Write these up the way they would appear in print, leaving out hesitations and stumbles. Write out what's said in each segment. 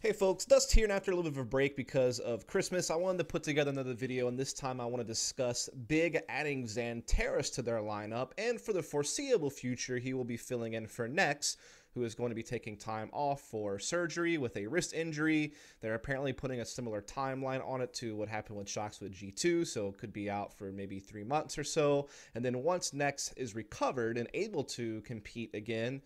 Hey folks, Dust here, and after a little bit of a break because of Christmas, I wanted to put together another video, and this time I want to discuss Big adding Xantares to their lineup, and for the foreseeable future, he will be filling in for Nex, who is going to be taking time off for surgery with a wrist injury. They're apparently putting a similar timeline on it to what happened with Shocks with G2, so it could be out for maybe 3 months or so, and then once Nex is recovered and able to compete again,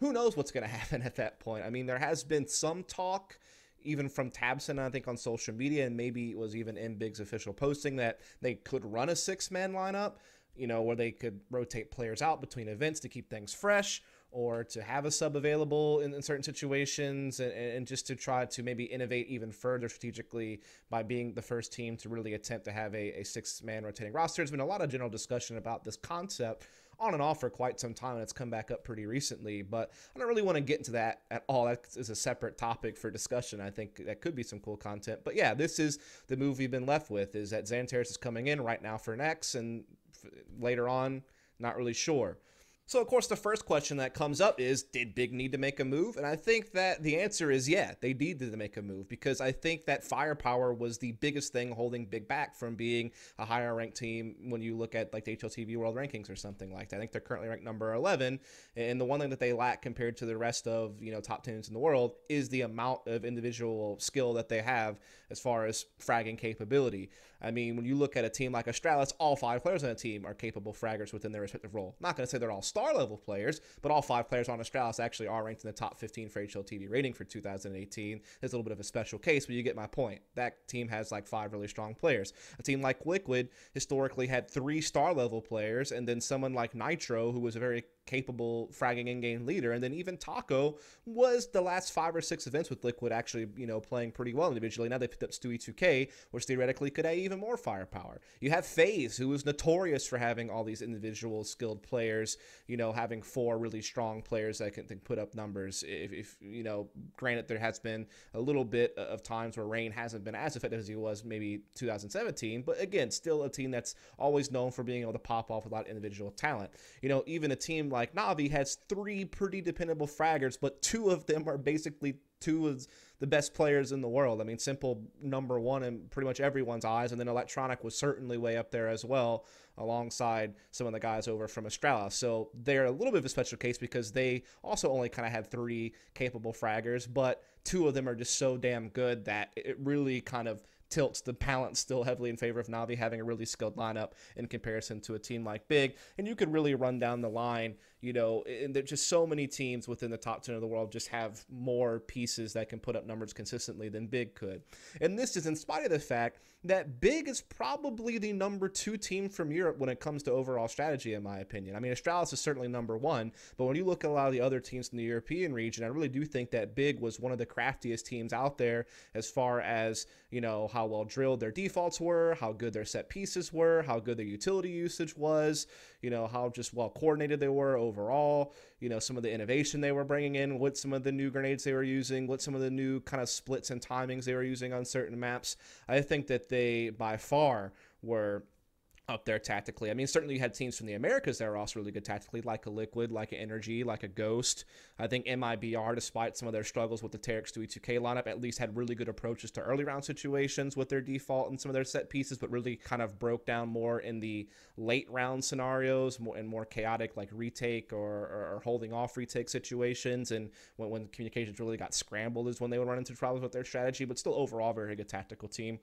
who knows what's going to happen at that point. I mean, there has been some talk, even from Tabson, I think, on social media, and maybe it was even in Big's official posting, that they could run a six-man lineup, where they could rotate players out between events to keep things fresh, or to have a sub available in certain situations, and just to try to maybe innovate even further strategically by being the first team to really attempt to have a six-man rotating roster. There's been a lot of general discussion about this concept on and off for quite some time, and it's come back up pretty recently, but I don't really want to get into that at all. That is a separate topic for discussion. I think that could be some cool content, but yeah, this is the move we've been left with, is that Xantares is coming in right now for Nex, and later on, not really sure. So, of course, the first question that comes up is, did Big need to make a move? And I think that the answer is yeah, they needed to make a move, because I think that firepower was the biggest thing holding Big back from being a higher ranked team when you look at like the HLTV World Rankings or something like that. I think they're currently ranked number 11, and the one thing that they lack compared to the rest of, top teams in the world is the amount of individual skill that they have as far as fragging capability. I mean, when you look at a team like Astralis, all 5 players on a team are capable fraggers within their respective role. I'm not going to say they're all star level players, but all 5 players on Astralis actually are ranked in the top 15 for HLTV rating for 2018. It's a little bit of a special case, but you get my point. That team has like 5 really strong players. A team like Liquid historically had 3 star level players, and then someone like Nitro, who was a very capable fragging in-game leader, and then even Taco was the last 5 or 6 events with Liquid actually, playing pretty well individually. Now they picked up Stewie 2K, which theoretically could have even more firepower. You have FaZe, who was notorious for having all these individual skilled players, having 4 really strong players that can put up numbers. If granted, there has been a little bit of times where Rain hasn't been as effective as he was maybe 2017, but again, still a team that's always known for being able to pop off with a lot of individual talent. Even a team like Navi has 3 pretty dependable fraggers, but 2 of them are basically 2 of the best players in the world. I mean, Simple number 1 in pretty much everyone's eyes, and then Electronic was certainly way up there as well, alongside some of the guys over from Astralis. So they're a little bit of a special case because they also only kind of had 3 capable fraggers, but 2 of them are just so damn good that it really kind of tilts the balance still heavily in favor of Navi having a really skilled lineup in comparison to a team like Big. And you could really run down the line, and there's just so many teams within the top 10 of the world just have more pieces that can put up numbers consistently than Big could. And this is in spite of the fact that Big is probably the number 2 team from Europe when it comes to overall strategy, in my opinion. I mean, Astralis is certainly number 1, but when you look at a lot of the other teams in the European region, I really do think that Big was one of the craftiest teams out there as far as, how well drilled their defaults were, how good their set pieces were, how good their utility usage was, how just well coordinated they were overall, some of the innovation they were bringing in, what some of the new grenades they were using, what some of the new kind of splits and timings they were using on certain maps. I think that they by far were up there tactically. I mean, certainly you had teams from the Americas that were also really good tactically, like a Liquid, like an Energy, like a Ghost. I think MIBR, despite some of their struggles with the Terex 2E2K lineup, at least had really good approaches to early round situations with their default and some of their set pieces, but really kind of broke down more in the late round scenarios and more chaotic, like retake or holding off retake situations. And when communications really got scrambled is when they would run into problems with their strategy, but still overall very good tactical team.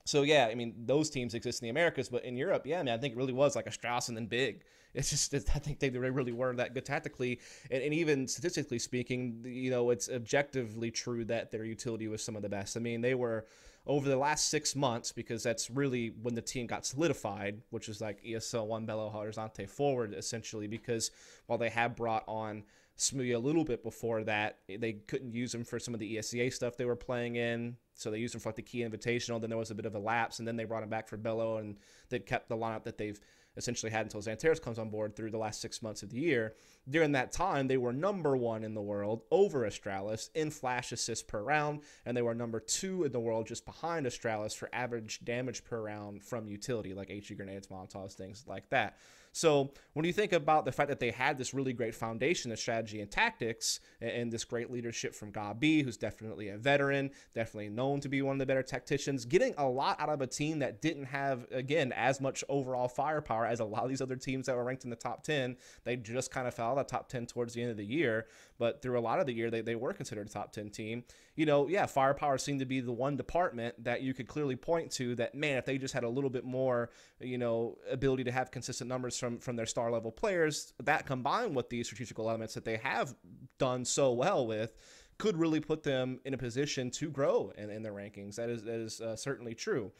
So, yeah, I mean, those teams exist in the Americas, but in Europe, yeah, I mean, I think it really was like a Strauss and then Big. It's just, I think they really were that good tactically. And even statistically speaking, it's objectively true that their utility was some of the best. I mean, they were, over the last 6 months, because that's really when the team got solidified, which is like ESL 1 Belo Horizonte forward, essentially, because while they had brought on Smoothie a little bit before that, they couldn't use him for some of the ESEA stuff they were playing in, so they used him for like the key invitational. Then there was a bit of a lapse, and then they brought him back for Bello, and they kept the lineup that they've essentially had until Xantares comes on board through the last 6 months of the year. During that time, they were number 1 in the world over Astralis in flash assists per round, and they were number 2 in the world just behind Astralis for average damage per round from utility, like HE grenades, Molotovs, things like that. So when you think about the fact that they had this really great foundation of strategy and tactics and this great leadership from Gabi, who's definitely a veteran, definitely known to be one of the better tacticians, getting a lot out of a team that didn't have, again, as much overall firepower as a lot of these other teams that were ranked in the top 10. They just kind of fell out of the top 10 towards the end of the year, but through a lot of the year, they were considered a top 10 team. You know, yeah, firepower seemed to be the one department that you could clearly point to that, man, if they just had a little bit more, you know, ability to have consistent numbers from their star level players, that combined with these strategical elements that they have done so well with, could really put them in a position to grow in their rankings. That is certainly true.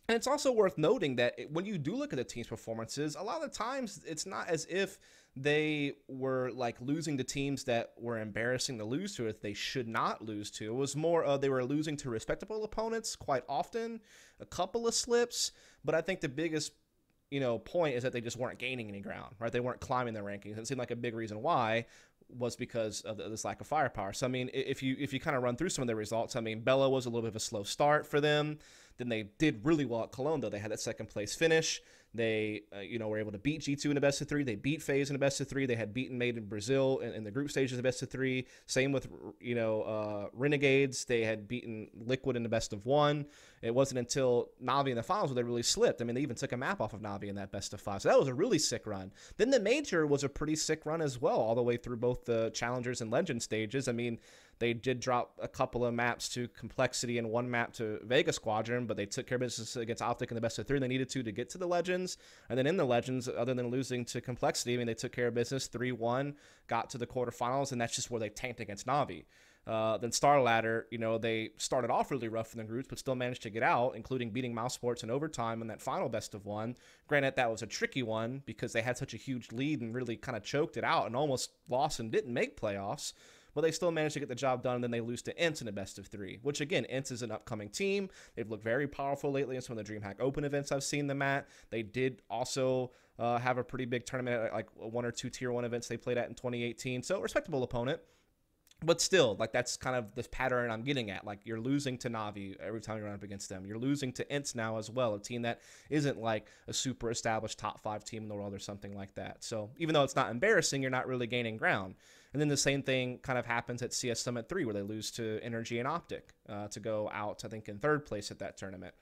And it's also worth noting that when you do look at the team's performances, a lot of the times it's not as if they were like losing to teams that were embarrassing to lose to, if they should not lose to. It was more they were losing to respectable opponents quite often, a couple of slips, but I think the biggest point is that they just weren't gaining any ground, right? They weren't climbing their rankings. It seemed like a big reason why was because of this lack of firepower. So, I mean, if you kind of run through some of the results, I mean, Bella was a little bit of a slow start for them. Then they did really well at Cologne, though. They had that second place finish. They, were able to beat G2 in the best of 3. They beat FaZe in the best of 3. They had beaten Made in Brazil in the group stages in the best of 3. Same with, Renegades. They had beaten Liquid in the best of 1. It wasn't until Navi in the finals where they really slipped. I mean, they even took a map off of Navi in that best of 5. So that was a really sick run. Then the Major was a pretty sick run as well, all the way through both the Challengers and Legend stages. I mean, they did drop a couple of maps to Complexity and one map to Vega Squadron, but they took care of business against Optic in the best of 3. They needed to get to the Legends. And then in the Legends, other than losing to Complexity, I mean, they took care of business 3-1, got to the quarterfinals, and that's just where they tanked against Navi. Then Star Ladder, they started off really rough in the groups, but still managed to get out, including beating Mouse Sports in overtime in that final best of 1. Granted, that was a tricky one because they had such a huge lead and really kind of choked it out and almost lost and didn't make playoffs. But they still managed to get the job done, and then they lose to Ints in a best of 3, which, again, Ints is an upcoming team. They've looked very powerful lately in some of the DreamHack Open events I've seen them at. They did also have a pretty big tournament at like 1 or 2 Tier 1 events they played at in 2018. So, respectable opponent. But still, like, that's kind of this pattern I'm getting at. Like, you're losing to Navi every time you run up against them. You're losing to Ints now as well, a team that isn't like a super established top 5 team in the world or something like that. So even though it's not embarrassing, you're not really gaining ground. And then the same thing kind of happens at CS Summit 3, where they lose to Energy and Optic to go out, I think, in 3rd place at that tournament.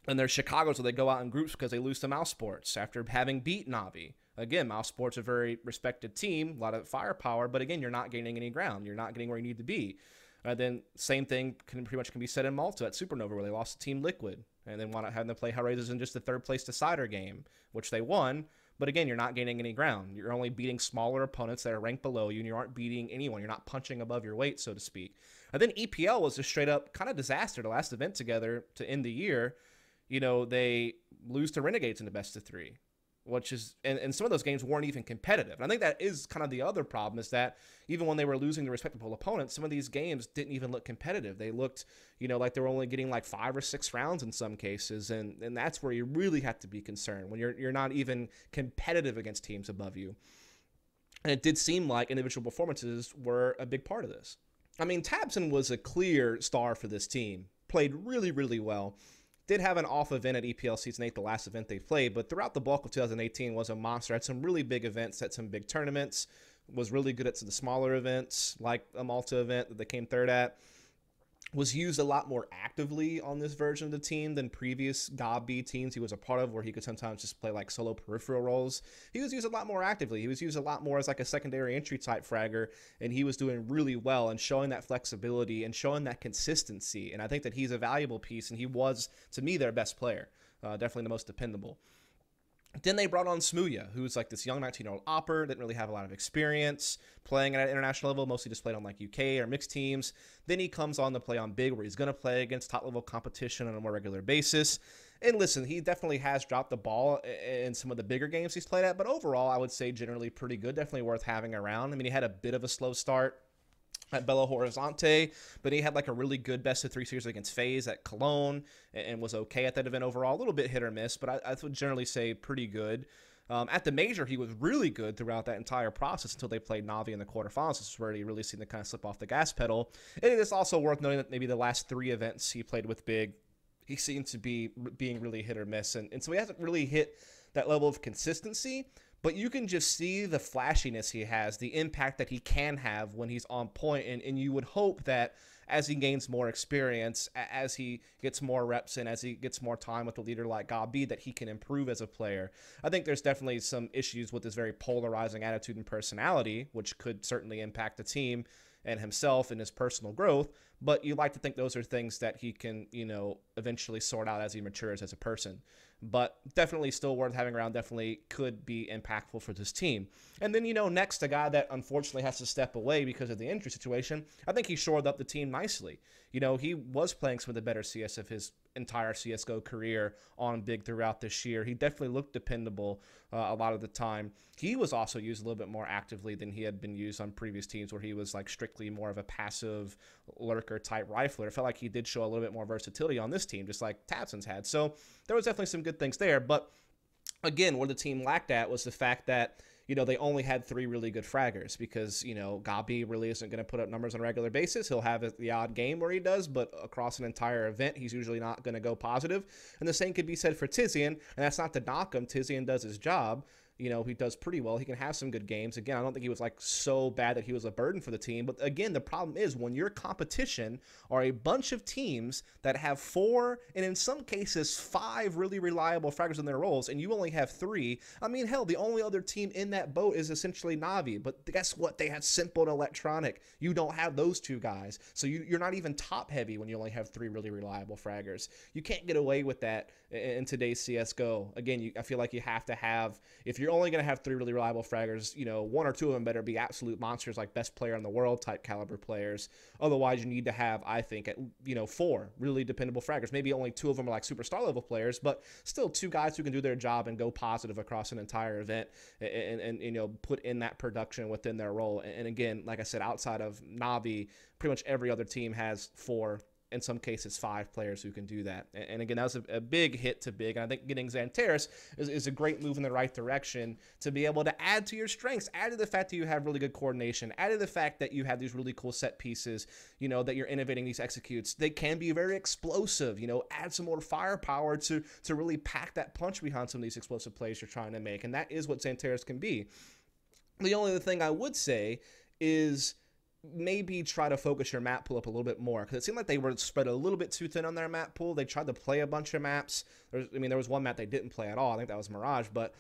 And there's Chicago's where they go out in groups because they lose to Mouse Sports after having beat Navi. Again, Mouse Sports a very respected team, a lot of firepower, but again, you're not gaining any ground. You're not getting where you need to be. Then same thing can be said in Malta at Supernova, where they lost to Team Liquid and then wound up having to play Hellraisers in just the 3rd place decider game, which they won. But again, you're not gaining any ground. You're only beating smaller opponents that are ranked below you, and you aren't beating anyone. You're not punching above your weight, so to speak. And then EPL was a straight up kind of disaster. The last event together to end the year, they lose to Renegades in the best of 3. Which is, and some of those games weren't even competitive. And I think that is kind of the other problem, is that even when they were losing to respectable opponents, some of these games didn't even look competitive. They looked, like they were only getting like 5 or 6 rounds in some cases. And that's where you really have to be concerned, when you're not even competitive against teams above you. And it did seem like individual performances were a big part of this. I mean, Tabson was a clear star for this team. Played really, really well. Did have an off event at EPL Season 8, the last event they played, but throughout the bulk of 2018 was a monster. Had some really big events, had some big tournaments, was really good at some of the smaller events, like a Malta event that they came 3rd at. Was used a lot more actively on this version of the team than previous GOB teams he was a part of, where he could sometimes just play like solo peripheral roles. He was used a lot more actively. He was used a lot more as like a secondary entry type fragger, and he was doing really well and showing that flexibility and showing that consistency. And I think that he's a valuable piece, and he was, to me, their best player. Definitely the most dependable. Then they brought on Smooya, who's like this young 19-year-old opper, didn't really have a lot of experience playing at an international level, mostly just played on like UK or mixed teams. Then he comes on to play on Big, where he's going to play against top-level competition on a more regular basis. And listen, he definitely has dropped the ball in some of the bigger games he's played at, but overall, I would say generally pretty good, definitely worth having around. I mean, he had a bit of a slow start at Belo Horizonte, but he had like a really good best of 3 series against FaZe at Cologne and was okay at that event overall. A little bit hit or miss, but I would generally say pretty good. At the major, he was really good throughout that entire process until they played Navi in the quarterfinals. This is where he really seemed to kind of slip off the gas pedal. And it is also worth noting that maybe the last 3 events he played with Big, he seemed to be being really hit or miss. And so he hasn't really hit that level of consistency, but you can just see the flashiness he has, the impact that he can have when he's on point. And you would hope that as he gains more experience, as he gets more reps in, as he gets more time with a leader like Gabi, that he can improve as a player. I think there's definitely some issues with his very polarizing attitude and personality, which could certainly impact the team and himself and his personal growth. But you like to think those are things that he can, eventually sort out as he matures as a person. But definitely still worth having around, definitely could be impactful for this team. And then, next, a guy that unfortunately has to step away because of the injury situation, I think he shored up the team nicely. He was playing some of the better CS of his entire CSGO career on Big throughout this year. He definitely looked dependable a lot of the time. He was also used a little bit more actively than he had been used on previous teams, where he was like strictly more of a passive lurker type rifler. It felt like he did show a little bit more versatility on this team, just like Tabson's had. So there was definitely some good things there. But again, where the team lacked at was the fact that they only had 3 really good fraggers, because, Gabi really isn't going to put up numbers on a regular basis. He'll have the odd game where he does, but across an entire event, he's usually not going to go positive. And the same could be said for Tizian, and that's not to knock him. Tizian does his job. He does pretty well. He can have some good games. Again, I don't think he was like so bad that he was a burden for the team. But again, the problem is when your competition are a bunch of teams that have 4 and in some cases 5 really reliable fraggers in their roles, and you only have 3. I mean, hell, the only other team in that boat is essentially Navi. But guess what? They have Simple and Electronic. You don't have those 2 guys. So you're not even top heavy when you only have 3 really reliable fraggers. You can't get away with that in today's CSGO. Again, I feel like you have to have, if you're only going to have 3 really reliable fraggers, 1 or 2 of them better be absolute monsters, like best player in the world type caliber players. Otherwise, you need to have, I think, 4 really dependable fraggers. Maybe only 2 of them are like superstar level players, but still 2 guys who can do their job and go positive across an entire event and put in that production within their role. And again, like I said, outside of Navi, pretty much every other team has 4, in some cases 5 players who can do that. And again, that was a big hit to Big. And I think getting Xantares is a great move in the right direction to be able to add to your strengths, add to the fact that you have really good coordination, add to the fact that you have these really cool set pieces, that you're innovating these executes. They can be very explosive, add some more firepower to really pack that punch behind some of these explosive plays you're trying to make. And that is what Xantares can be. The only other thing I would say is maybe try to focus your map pool up a little bit more, because it seemed like they were spread a little bit too thin on their map pool. They tried to play a bunch of maps. There was one map they didn't play at all. I think that was Mirage, but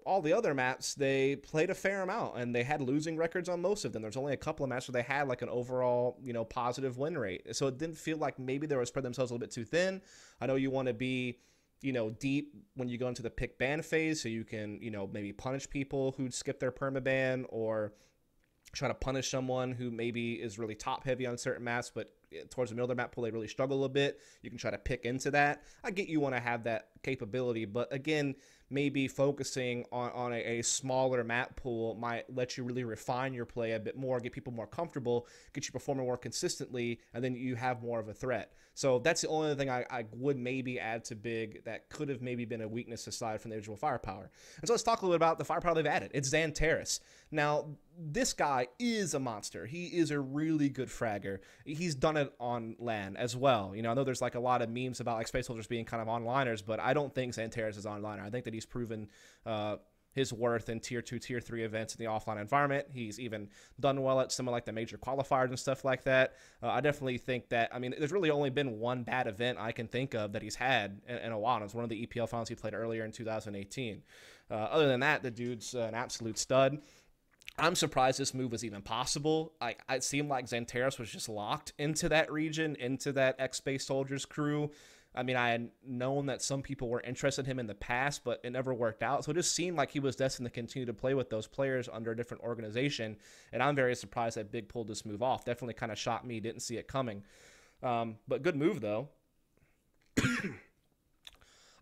all the other maps they played a fair amount, and they had losing records on most of them. There's only a couple of maps where they had like an overall positive win rate, so it didn't feel like maybe they were spread themselves a little bit too thin. I know you want to be deep when you go into the pick ban phase, so you can maybe punish people who skip their permaban, or try to punish someone who maybe is really top heavy on certain maps, but towards the middle of their map pool they really struggle a bit. You can try to pick into that. I get you want to have that capability, but again, maybe focusing on a smaller map pool might let you really refine your play a bit more, get people more comfortable, get you performing more consistently, and then you have more of a threat. So that's the only thing I would maybe add to Big that could have maybe been a weakness aside from the individual firepower. And so let's talk a little bit about the firepower they've added. It's Xantares. Now, this guy is a monster. He is a really good fragger. He's done it on LAN as well. I know there's like a lot of memes about like Space Soldiers being kind of onliners, but I don't think Xantares is onliner. I think that he's proven his worth in tier 2, tier 3 events in the offline environment. He's even done well at some of like the major qualifiers and stuff like that. I definitely think that, there's really only been one bad event I can think of that he's had in a while. And it was one of the EPL finals he played earlier in 2018. Other than that, the dude's an absolute stud. I'm surprised this move was even possible. It seemed like Xantares was just locked into that region, into that X-Space Soldiers crew. I had known that some people were interested in him in the past, but it never worked out. So it just seemed like he was destined to continue to play with those players under a different organization. And I'm very surprised that Big pulled this move off. Definitely kind of shocked me. Didn't see it coming. But good move, though.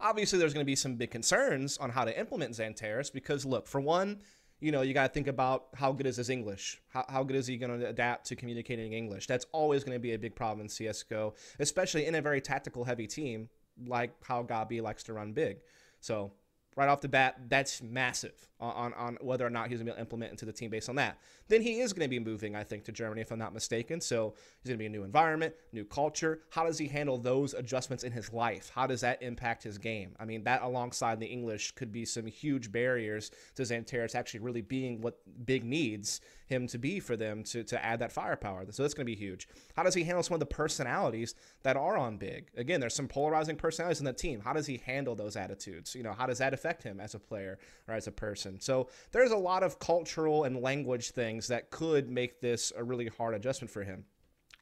Obviously, there's going to be some big concerns on how to implement Xantares because, look, for one, you got to think about how good is his English. How good is he going to adapt to communicating in English? That's always going to be a big problem in CSGO, especially in a very tactical heavy team like how Gabi likes to run Big. So right off the bat, that's massive on whether or not he's going to be able to implement into the team based on that. Then he is going to be moving, I think, to Germany, if I'm not mistaken. So he's going to be a new environment, new culture. How does he handle those adjustments in his life? How does that impact his game? I mean, that alongside the English could be some huge barriers to Xantares actually really being what Big needs him to be for them to add that firepower. So that's going to be huge. How does he handle some of the personalities that are on Big? Again, there's some polarizing personalities in that team. How does he handle those attitudes? How does that affect him as a player or as a person? So there's a lot of cultural and language things that could make this a really hard adjustment for him.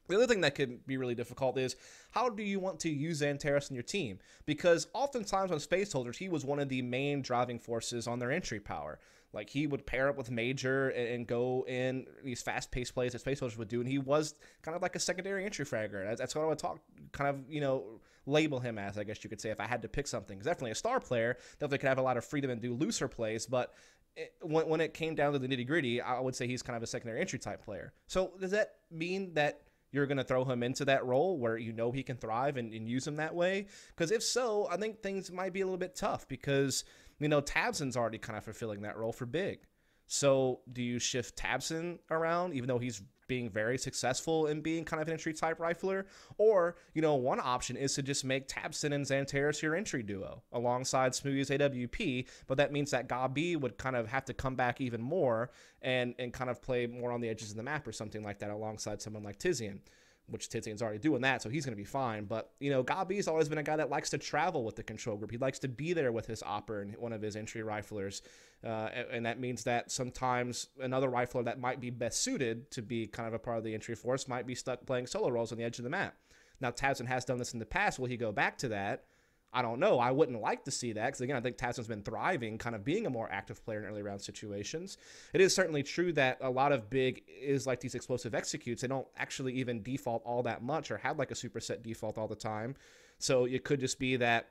The other thing that could be really difficult is, how do you want to use Xantares in your team? Because oftentimes on Space Soldiers, he was one of the main driving forces on their entry power. Like, he would pair up with Major and go in these fast-paced plays that Space Soldiers would do, and he was kind of like a secondary entry fragger. That's what I would label him as, I guess you could say, if I had to pick something. He's definitely a star player, definitely could have a lot of freedom and do looser plays, but when it came down to the nitty-gritty, I would say he's kind of a secondary entry type player. So does that mean that you're going to throw him into that role where he can thrive and use him that way? Because if so, I think things might be a little bit tough because, Tabson's already kind of fulfilling that role for Big. So do you shift Tabson around, even though he's being very successful in being kind of an entry type rifler? Or, one option is to just make Tabson and Xantares your entry duo alongside Smoothie's AWP, but that means that Gabi would kind of have to come back even more and kind of play more on the edges of the map or something like that alongside someone like Tizian, which Tizian's already doing that, so he's going to be fine. But, Gabi's always been a guy that likes to travel with the control group. He likes to be there with his opper and one of his entry riflers. And that means that sometimes another rifler that might be best suited to be kind of a part of the entry force might be stuck playing solo roles on the edge of the map. Now, Tabson has done this in the past. Will he go back to that? I don't know. I wouldn't like to see that because, again, I think Tabson's been thriving, kind of being a more active player in early round situations. It is certainly true that a lot of Big is like these explosive executes. They don't actually even default all that much or have like a superset default all the time. So it could just be that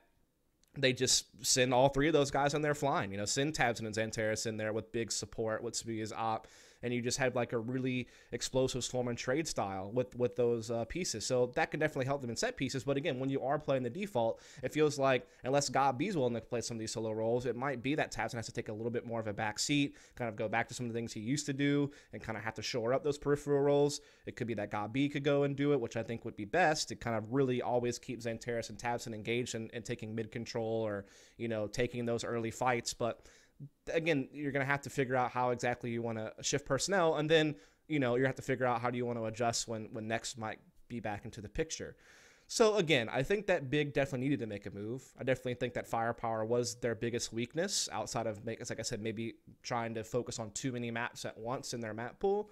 they just send all three of those guys on there flying. Send Tabson and Xantares in there with Big support, with Svia's op, and you just have like a really explosive swarm and trade style with those pieces. So that can definitely help them in set pieces. But again, when you are playing the default, it feels like unless Gabi's willing to play some of these solo roles, it might be that Tabson has to take a little bit more of a back seat, kind of go back to some of the things he used to do and kind of have to shore up those peripheral roles. It could be that Gabi could go and do it, which I think would be best to kind of really always keep Xantares and Tabson engaged and taking mid control or, taking those early fights. But again, you're going to have to figure out how exactly you want to shift personnel. And then, you have to figure out how do you want to adjust when Next might be back into the picture. So again, I think that Big definitely needed to make a move. I definitely think that firepower was their biggest weakness outside of, like I said, maybe trying to focus on too many maps at once in their map pool.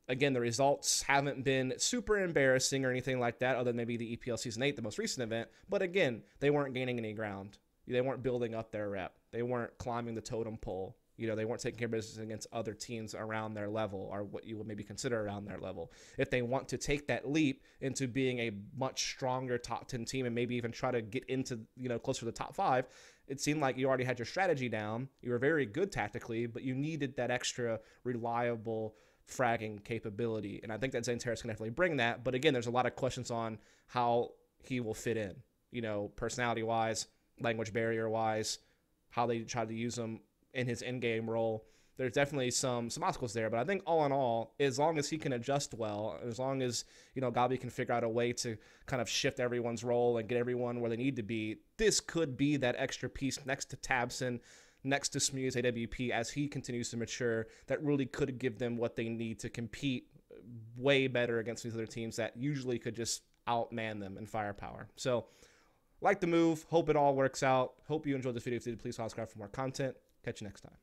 Again, the results haven't been super embarrassing or anything like that, other than maybe the EPL Season 8, the most recent event. But again, they weren't gaining any ground. They weren't building up their rep. They weren't climbing the totem pole. They weren't taking care of business against other teams around their level or what you would maybe consider around their level. If they want to take that leap into being a much stronger top 10 team and maybe even try to get into, closer to the top 5, it seemed like you already had your strategy down. You were very good tactically, but you needed that extra reliable fragging capability. And I think that Xantares can definitely bring that. But again, there's a lot of questions on how he will fit in, personality-wise, language barrier-wise, how they try to use him in his in-game role. There's definitely some obstacles there, but I think all in all, as long as he can adjust well, as long as, Gabi can figure out a way to kind of shift everyone's role and get everyone where they need to be, this could be that extra piece next to Tabson, next to Smoothie's AWP as he continues to mature that really could give them what they need to compete way better against these other teams that usually could just outman them in firepower. So, like the move. Hope it all works out. Hope you enjoyed this video. If you did, please subscribe for more content. Catch you next time.